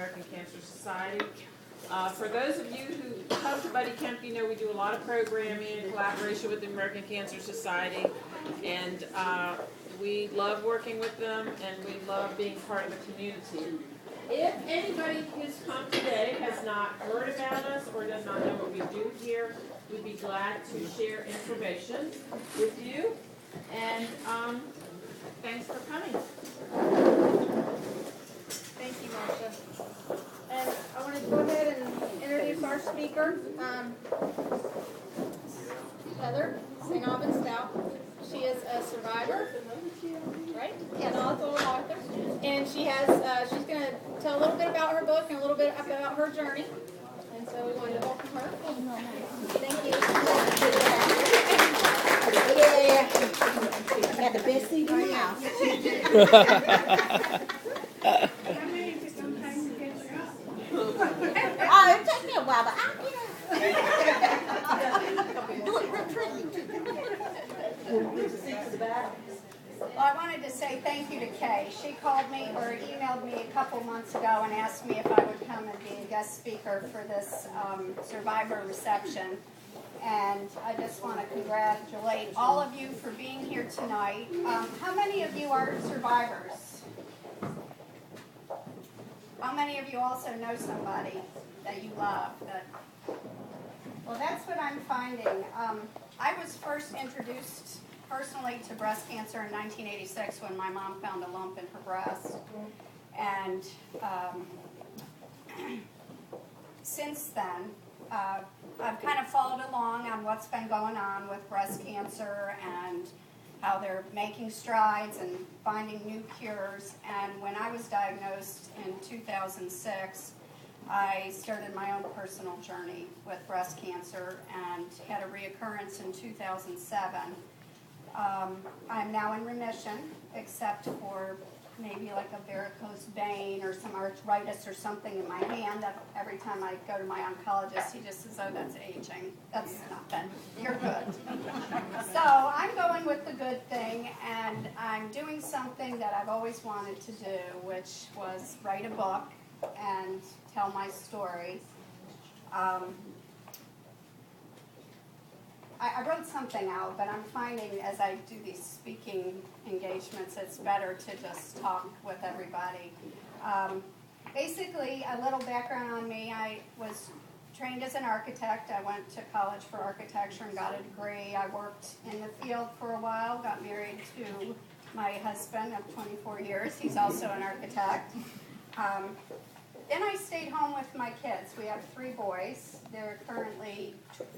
American Cancer Society. For those of you who come to Buddy Kemp, you know we do a lot of programming in collaboration with the American Cancer Society, and we love working with them, and we love being part of the community. If anybody who's come today has not heard about us or does not know what we do here, we'd be glad to share information with you. And thanks for coming. Thank you, Marcia. And I want to go ahead and introduce our speaker, Heather St. Aubin Stout. She is a survivor, right? An author, and she has. She's going to tell a little bit about her book and a little bit about her journey. And so we wanted to welcome her. Thank you. Yeah. Got the best seat in the house. Oh, it took me a while, but Well, I wanted to say thank you to Kay. She called me or emailed me a couple months ago and asked me if I would come and be a guest speaker for this survivor reception. And I just want to congratulate all of you for being here tonight. How many of you are survivors? How many of you also know somebody that you love? Well, that's what I'm finding. I was first introduced personally to breast cancer in 1986 when my mom found a lump in her breast. And since then, I've kind of followed along on what's been going on with breast cancer and how they're making strides and finding new cures. And when I was diagnosed in 2006, I started my own personal journey with breast cancer and had a reoccurrence in 2007. I'm now in remission, except for maybe like a varicose vein or some arthritis or something in my hand that every time I go to my oncologist, he just says, oh, that's aging. That's nothing. You're good. So I'm going with the good thing, and I'm doing something that I've always wanted to do, which was write a book and tell my story. I wrote something out, but I'm finding as I do these speaking engagements, it's better to just talk with everybody. Basically, a little background on me. I was trained as an architect. I went to college for architecture and got a degree. I worked in the field for a while, got married to my husband of 24 years. He's also an architect. Then I stayed home with my kids. We have 3 boys. They're currently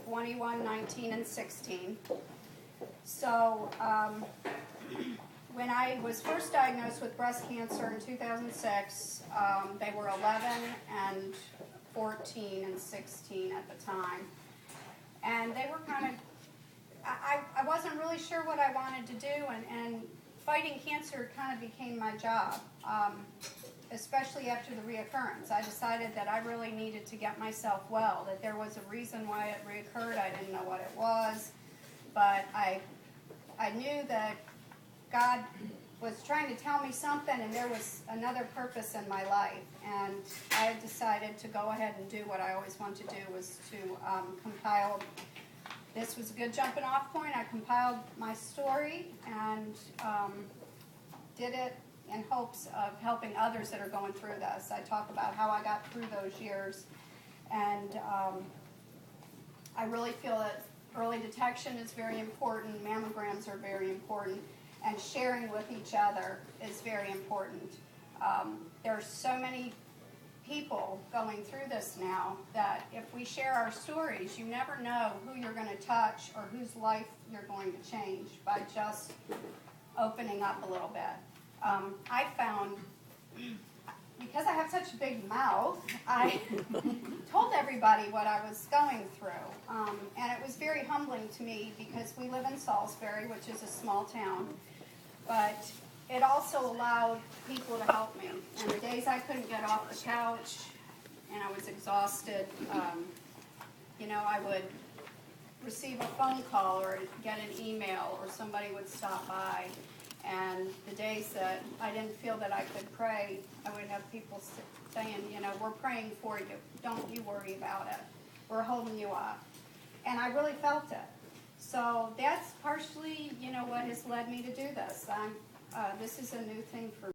21, 19, and 16. So when I was first diagnosed with breast cancer in 2006, they were 11 and 14 and 16 at the time. And they were kind of, I wasn't really sure what I wanted to do, and fighting cancer kind of became my job. Especially after the reoccurrence. I decided that I really needed to get myself well, that there was a reason why it reoccurred. I didn't know what it was, but I knew that God was trying to tell me something, and there was another purpose in my life. And I decided to go ahead and do what I always wanted to do, was to compile. This was a good jumping off point. I compiled my story and did it in hopes of helping others that are going through this. I talk about how I got through those years, and I really feel that early detection is very important, mammograms are very important, and sharing with each other is very important. There are so many people going through this now that if we share our stories, you never know who you're going to touch or whose life you're going to change by just opening up a little bit. I found, because I have such a big mouth, I told everybody what I was going through. And it was very humbling to me because we live in Salisbury, which is a small town. But it also allowed people to help me. And the days I couldn't get off the couch and I was exhausted, I would receive a phone call or get an email or somebody would stop by. And the days that I didn't feel that I could pray, I would have people saying, you know, we're praying for you. Don't you worry about it. We're holding you up. And I really felt it. So that's partially, you know, what has led me to do this. This is a new thing for me.